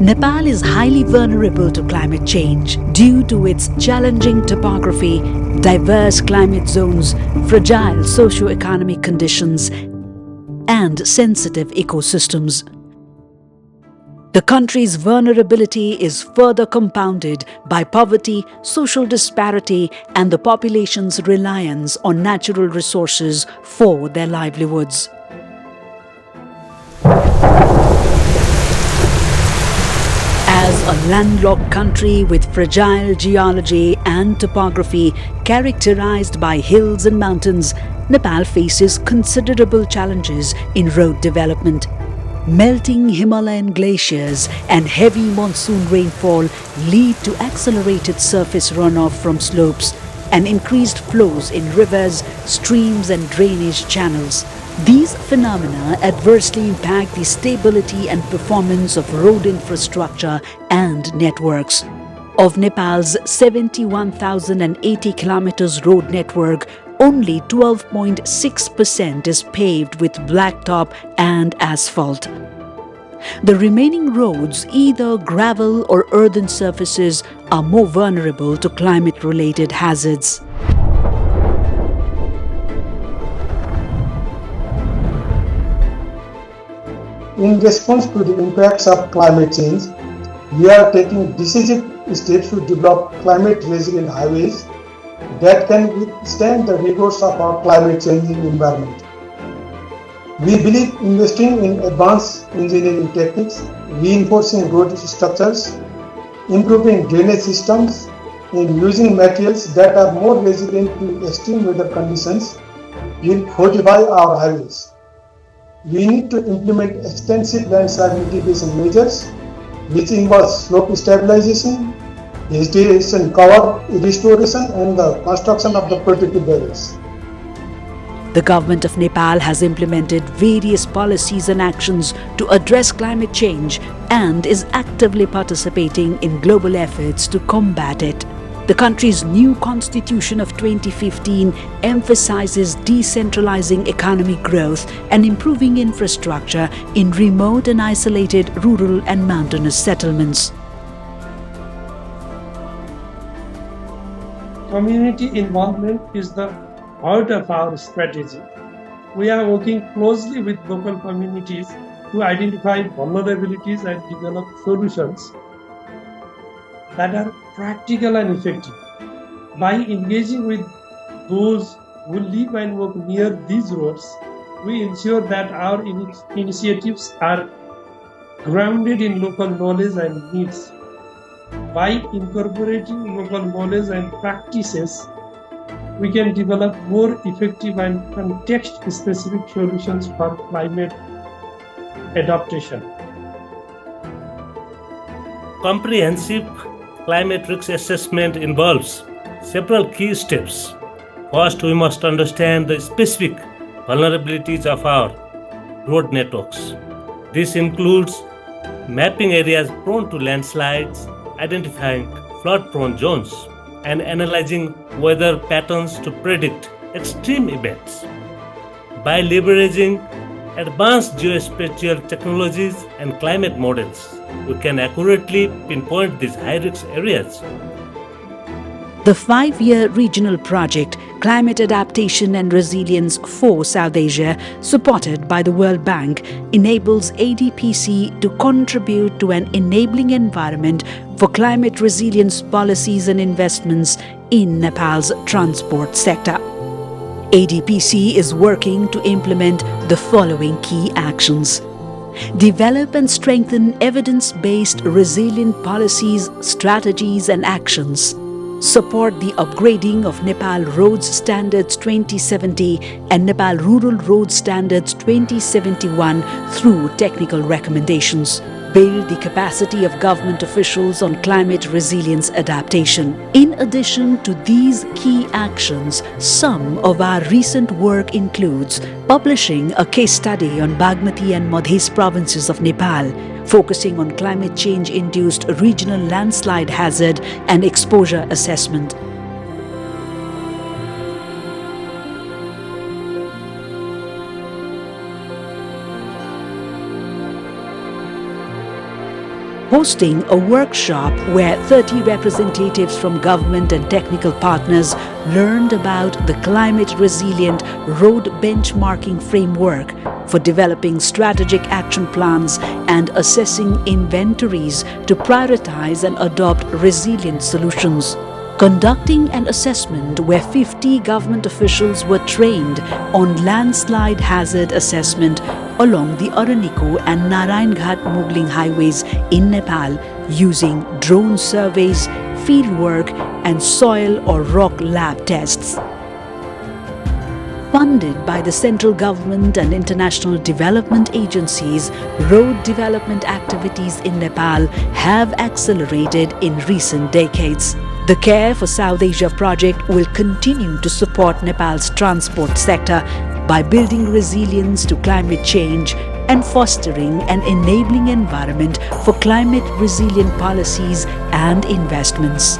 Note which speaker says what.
Speaker 1: Nepal is highly vulnerable to climate change due to its challenging topography, diverse climate zones, fragile socio-economic conditions, and sensitive ecosystems. The country's vulnerability is further compounded by poverty, social disparity, and the population's reliance on natural resources for their livelihoods. As a landlocked country with fragile geology and topography characterized by hills and mountains, Nepal faces considerable challenges in road development. Melting Himalayan glaciers and heavy monsoon rainfall lead to accelerated surface runoff from slopes and increased flows in rivers, streams and drainage channels. These phenomena adversely impact the stability and performance of road infrastructure and networks. Of Nepal's 71,080 kilometers road network, only 12.6% is paved with blacktop and asphalt. The remaining roads, either gravel or earthen surfaces, are more vulnerable to climate-related hazards.
Speaker 2: In response to the impacts of climate change, we are taking decisive steps to develop climate-resilient highways that can withstand the rigors of our climate-changing environment. We believe investing in advanced engineering techniques, reinforcing road structures, improving drainage systems, and using materials that are more resilient to extreme weather conditions will fortify our highways. We need to implement extensive landslide mitigation measures, which involves slope stabilization, vegetation cover restoration, and the construction of the protective barriers.
Speaker 1: The government of Nepal has implemented various policies and actions to address climate change and is actively participating in global efforts to combat it. The country's new constitution of 2015 emphasizes decentralizing economic growth and improving infrastructure in remote and isolated rural and mountainous settlements.
Speaker 3: Community involvement is the heart of our strategy. We are working closely with local communities to identify vulnerabilities and develop solutions that are practical and effective. By engaging with those who live and work near these roads, we ensure that our initiatives are grounded in local knowledge and needs. By incorporating local knowledge and practices, we can develop more effective and context-specific solutions for climate adaptation.
Speaker 4: Comprehensive climate risk assessment involves several key steps. First, we must understand the specific vulnerabilities of our road networks. This includes mapping areas prone to landslides, identifying flood-prone zones, and analyzing weather patterns to predict extreme events. By leveraging advanced geospatial technologies and climate models, we can accurately pinpoint these high-risk areas.
Speaker 1: The 5-year regional project Climate Adaptation and Resilience for South Asia, supported by the World Bank, enables ADPC to contribute to an enabling environment for climate resilience policies and investments in Nepal's transport sector. ADPC is working to implement the following key actions. Develop and strengthen evidence-based resilient policies, strategies and actions. Support the upgrading of Nepal Roads Standards 2070 and Nepal Rural Road Standards 2071 through technical recommendations. Build the capacity of government officials on climate resilience adaptation. In addition to these key actions, some of our recent work includes publishing a case study on Bagmati and Madhya provinces of Nepal, focusing on climate change-induced regional landslide hazard and exposure assessment. hosting a workshop where 30 representatives from government and technical partners learned about the climate resilient road benchmarking framework for developing strategic action plans and assessing inventories to prioritize and adopt resilient solutions. Conducting an assessment where 50 government officials were trained on landslide hazard assessment along the Araniko and Narayan-Ghat Mugling highways in Nepal using drone surveys, fieldwork and soil or rock lab tests. Funded by the central government and international development agencies, road development activities in Nepal have accelerated in recent decades. The Care for South Asia project will continue to support Nepal's transport sector by building resilience to climate change and fostering an enabling environment for climate resilient policies and investments.